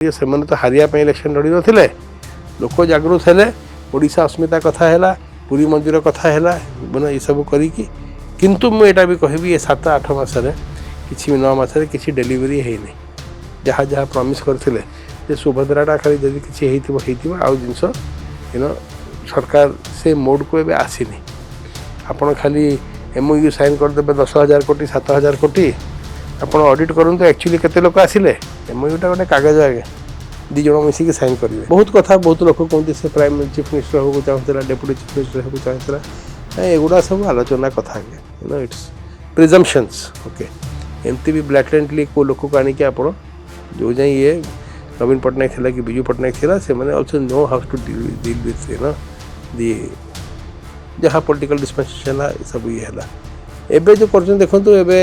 से तो हारिया इलेक्शन लड़ी नथिले लोक जागृत हेले ओडिशा अस्मिता कथा है पुरी मंदिर कथा है मैंने ये सब करी किंतु मुझे भी कहबी ये 7-8 मसरे कि 9 मसरे किसी डेलीवरी है नहीं जहाँ जहाँ प्रॉमिस करते सुभद्राटा खाली जब किसी आउ जिनस सरकार से मोड को एवं आसीनी आपड़ खाली MOU साइन करदे 10,000 कोटी 7,000 कोटी आप ऑडिट करूँ एक्चुअली केते लोक आसिले MOU टा गोटे कागज आगे 2 जन मिसिक साइन करेंगे बहुत कथा बहुत लोक कहते से प्राइम चीफ मिनिस्टर होगा चाहूला डेप्यूटी चीफ मिनिस्टर होगा चाहूला एगुड़ा सब आलोचना कथा आगे इट्स प्रिजम्पशंस ओके एमती भी ब्लैटेंटली को लोक को आनिक आप जो जाए ये नवीन पट्टनायक थिला कि बिजू पट्टनायक थिला से माने also know how to deal with the जहाँ पॉलिटिकल डिस्पेंसेशन है सब ये है एबे जो कर देखो एबे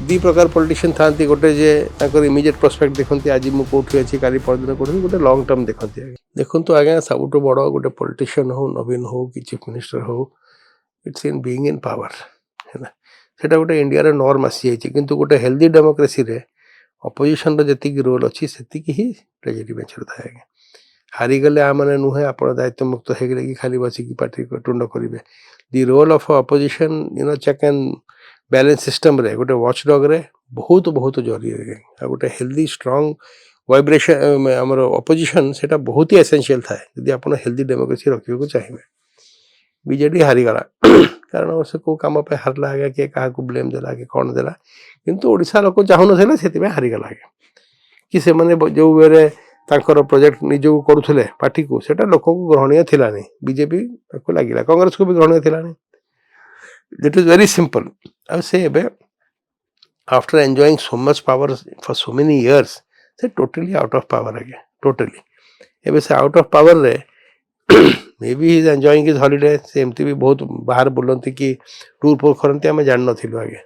2 प्रकार पॉलिटिशियन था गोटे जे इमिजिएट प्रोस्पेक्ट देखते आज मुझे कौटी अच्छी काली परदिन कौटी गोटे लंग टर्म देखते देखो आज्ञा सब बड़ गोटे पॉलिटिशियन हो नवीन हो कि चीफ मिनिस्टर हो it's in being in power है सेटा गोटे इंडिया नॉर्म आसी जाइए किंतु गोटे हेल्दी डेमोक्रेसी रे अपोजिशन जी रोल अच्छी से ही ट्रेजेडी बेचर था आज्ञा हारीगले आने नुहे आप दायित्व मुक्त होगले कि खाली बसिकी पार्टी टुंड करेंगे the role of opposition check and balance system रे गोटे वॉचडॉग रे बहुत बहुत जरूरी है गोटे हेल्दी स्ट्रांग वाइब्रेशन आमर अपोजिशन सेटा बहुत ही एसेंशियल था यदि आप हेल्दी डेमोक्रेसी रखा चाहिए बीजेडी हारीगला कारण से कौ कम पे हारला आगे किए क्या ब्लेम देला कि कौन देला किंतु ओडिशा लोक चाहून से हारीगला आगे कि से जो वे प्रोजेक्ट निजक करुले पार्टी को सेटा लोक को ग्रहणीय थिला नहीं बीजेपी लगे कांग्रेस को भी ग्रहणीय थिला नहीं That is very simple. I would say, after enjoying so much power for so many years, they totally out of power again. Totally. If say out of power re, maybe he is enjoying his holiday. Same भी बहुत बाहर बोलते कि tour पर करते आम जान नथिलु आगे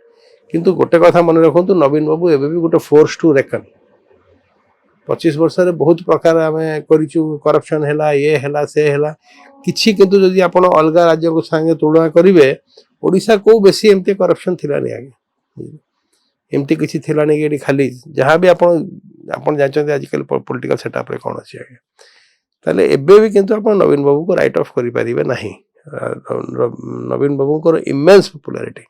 किंतु गोटे कथा मन रखु नवीन बाबू एबे भी गोटे फोर्स टू रेकन 25 वर्ष रे बहुत प्रकार आम करिचु करप्शन हैला ये हैला से हैला किछि किंतु जदि आपण अलगा राज्य को संगे तुलना करिवे ओडिशा को बेसी एमती करप्शन थिला नहीं आगे एमती किसी थिला नहीं कि खाली जहाँ भी आप जानते आजिकल पॉलिटिकल सेटअप रे कौन अच्छी आगे ताले एबे भी किंतु आप नवीन बाबू को राइट ऑफ करि परिबे नहीं नवीन बाबू को इमेंस पॉपुलैरिटी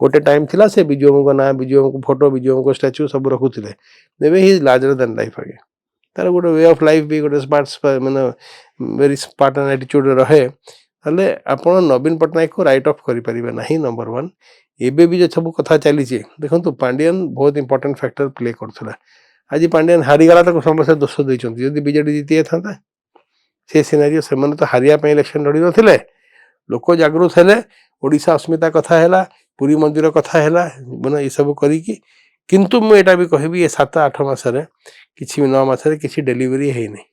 गोटे टाइम थिला से बिजुओम को ना बिजुओम को फोटो बिजुओम को स्टैच्यू सब रखुथिले एबे he is larger than life आगे तार गोटे वे ऑफ लाइफ भी गोटे स्मार्ट माने वेरी स्मार्ट एंड एटीट्यूड रहे ताले आपण नवीन पट्टनायक को राइट ऑफ करि परिबे नहीं नंबर 1 एबे भी जो सब कथा चली देखो पांडियन बहुत इंपोर्टेंट फैक्टर प्ले करथला आज पांडियन हारीगला तो समस्त दोष देइछन यदि बीजेडी जीती था से सिनेरियो से तो हारिया इलेक्शन लड़ी नथिले लोक जागृत हेले ओडिशा अस्मिता कथा है पुरी मंदिर कथा है मैंने ये सब करी किंतु मुझे भी कहबी ये 7-8 मसरे कि 9 मसरे किसी डेलीवरी है नहीं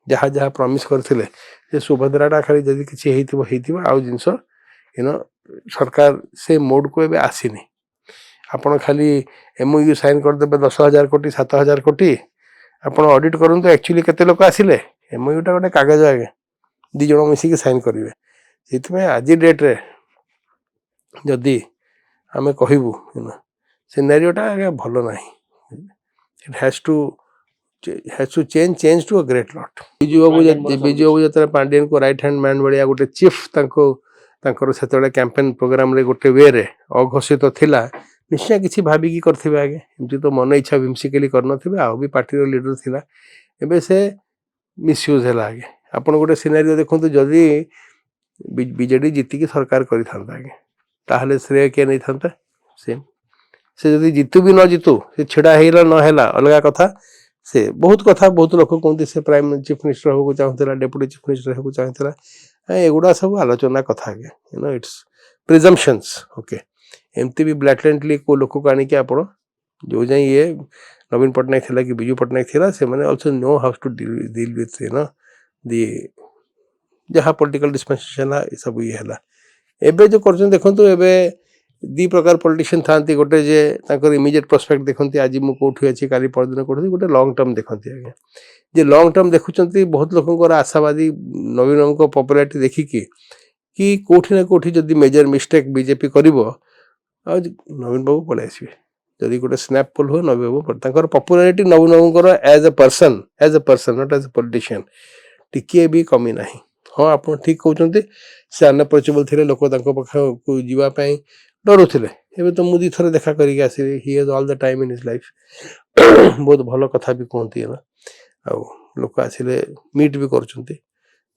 जहाँ जहाँ प्रॉमिस करते सुभद्राटा खाली जब किसी आउ जिनस सरकार से मोड को एवं आसीनी आप खाली MOU साइन करदे 10,000 कोटी 7,000 कोटी आप ऑडिट करूँ एक्चुअली केते लोक आसिले MOU टा गोटे कागज आगे 2 जन मिसिक साइन करेंगे से आज डेट रे जदि आम कहबू सिनेरियोटा आगे भल ना it has to change to a great lot Biju Babu जो पांडियन को राइट हैंड मैन भाया गोटे चीफ से कैंपेन प्रोग्राम रे गोटे वे रे अघोषित थिला निश्चय किसी भाविकी करथिबे आगे एमती तो मन इच्छा विमसिकली करनथिबे आ भी पार्टी लीडर थिला एबे से मिसयूज है आगे आपण गोटे सिनेरियो देखंतु जदि बीजेडी जीतिकी सरकार करि थांता आगे ताहले श्रेय के नहीं था से जदि जीतु भी न जीतु से छिड़ा हेला न हेला अलग कथा से बहुत लोक कहते से प्राइम चीफ मिनिस्टर होगा चाहूला डेप्यूटी चीफ मिनिस्टर होगा चाहूला एगुड़ा सब आलोचना कथा आगे इट्स प्रिजम्पशंस ओके एमती भी ब्लैटेंटली को लोक को आनिक आप जो जाए ये नवीन पट्टनायक थिला कि बिजू पट्टनायक थिला से माने also know how to deal with the जहाँ पॉलिटिकल डिस्पेंसेशन है सब ये है एबे जो कर देखो एबे 2 प्रकार पॉलिटिशियन था गोटे जे इमिजिएट प्रोस्पेक्ट देखते आज मुझे कौटी अच्छी काली परदिन कौटी गोटे लंग टर्म देखते आगे जे लंग टर्म देखुं बहुत लोक आशावादी नवीन को पॉपुलैरिटी देखिकी कि कौटी ना कौटी जदि मेजर मिस्टेक बीजेपी कर नवीन बाबू पलि आसबे जदि गोटे स्नैप पोल हुए Naveen Babu popularity Naveen Babu as a person not as a politician टिके भी कमी ना हाँ आप ठीक कहते से अनअप्रोचेबल थे लोक पाखक जावाई डरुले एवं तो मुझे थोड़े देखा करके आसबि he has all the time in his life बहुत भल कथा भी कहती है ना आ लोक आसिले मीट भी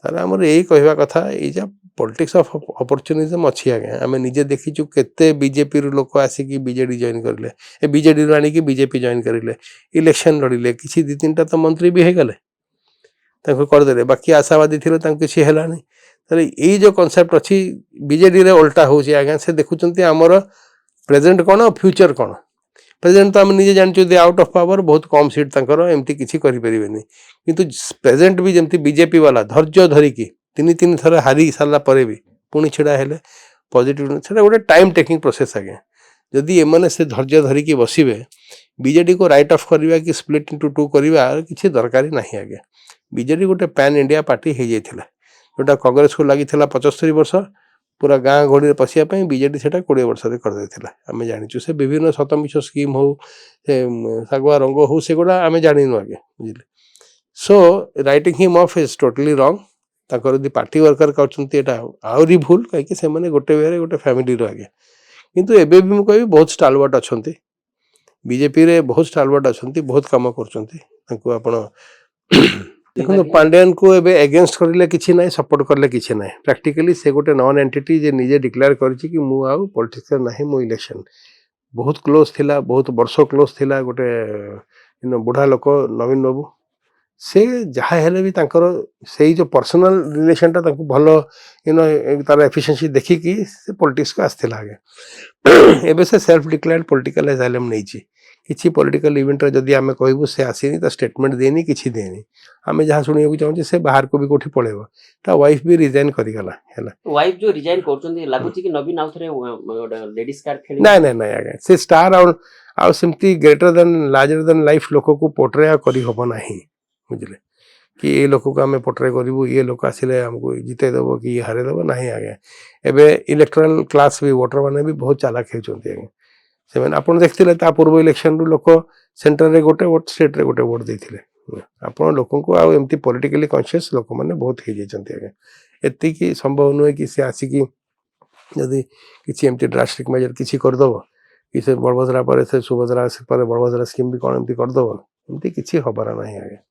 करमर यही कहवा कथा ये पॉलिटिक्स ऑफ अपॉर्चुनिज्म अच्छी आगे आम निजे देखीचु केते बीजेपी लोक आसिक बीजेडी जॉइन करें बीजेडी रू आनिक बीजेपी जॉइन करें इलेक्शन लड़िले किसी 2-3टा तो मंत्री भी होगले करदे बाकी आशावादी थे किसी है ये जो कॉन्सेप्ट अच्छी बीजेडी रे उल्टा हो आज्ञा से देखुं आमर प्रेजेंट कौन फ्यूचर कौन प्रेजेंट तो आम निजे जानते आउट ऑफ पावर बहुत कम सीट एमती किसी करें किंतु प्रेजेंट भी जमती बीजेपी वाला धैर्य धरिकी 3 थर हारी सारा पर भी पुणी छिड़ा है पॉजिटिव से गोटे टाइम टेकिंग प्रोसेस आज्ञा जदि एमने से धैर्य धरिकी बसवे बीजेडी को राइट ऑफ करवा कि स्प्लिट इंटू 2 करवा किसी दरकार ना आज्ञा बीजेडी गोटे पैन इंडिया पार्टी हो जाता जोटा कांग्रेस को लगी 75 वर्ष पूरा गाँ गहड़ी पशियापी बीजेडी से 20 वर्ष करदे आम जाचु से विभिन्न शतमिश स्कीम हो सगुआ रंग हो से गुड़ा आम जानू आगे बुझे so writing him of is totally wrong यदि पार्टी वर्कर करहरी भूल कहीं गोटे वे गोटे फैमिली आगे किंतु एबे भी मुझे बहुत स्टालवर्ट अच्छा बीजेपी रे बहुत स्टालवर्ट अच्छा बहुत कम कर देखो पांड्यान को एबे एगेंस्ट करले किछि नै सपोर्ट करले किछि नै प्रैक्टिकली से गोटे नॉन एंटिटी जे निजे डिक्लेयर करछि कि मु आउ पॉलिटिक्स नहीं मु इलेक्शन बहुत क्लोज थिला बहुत वर्ष क्लोज थिला गोटे बुढ़ा लोक नवीन बाबू से जहाँ हेले भी तांकर से जो पर्सनल रिलेशन ता भल तार एफिशिएंसी देखिकी से पॉलिटिक्स को आसथिला आगे एबे से सेल्फ डिक्लेयर्ड पॉलिटिकल एजाइलम नहीं किसी पॉलिटिकल इवेंट जदि आम कहूँ से आसनी तो स्टेटमेंट देनी किसी देनी आम जहाँ शुणा चाहूँ से बाहर को भी कौटी पड़ेब ता वाइफ भी रिजाइन करगला वाइफ जो रिजाइन करछन लागुची कि नवीन आउ थरे लेडीज कार्ड खेली ना ना ना आगे से स्टार आउ सेमती greater than larger than life लोक को पोर्ट्रे करी हबो नाही बुझले कि ये लोक को आम पोर्ट्रे करूँ ये लोक आसिले आमको जिते देव कि ये हारे देव ना आगे एबे इलेक्टोरल क्लास भी वोटर मैंने भी बहुत चालाक होती आगे से आप देखते पूर्व इलेक्शन रु लोक सेंटर रे गोटे वोट स्टेट रे गोटे वोट देते आप लोक को आमती पॉलिटिकली कॉन्शियस लोक मैंने बहुत हो जाती आगे एतिकी संभव नुहे कि सी आसिकी जदि किसी एमती ड्रास्टिक मेजर किसी करदेव कि से बड़भद्रा पर से सुभद्रा पर बड़भद्रा स्कीम भी कौन एमती करदेव एमती किसी हबार ना आगे।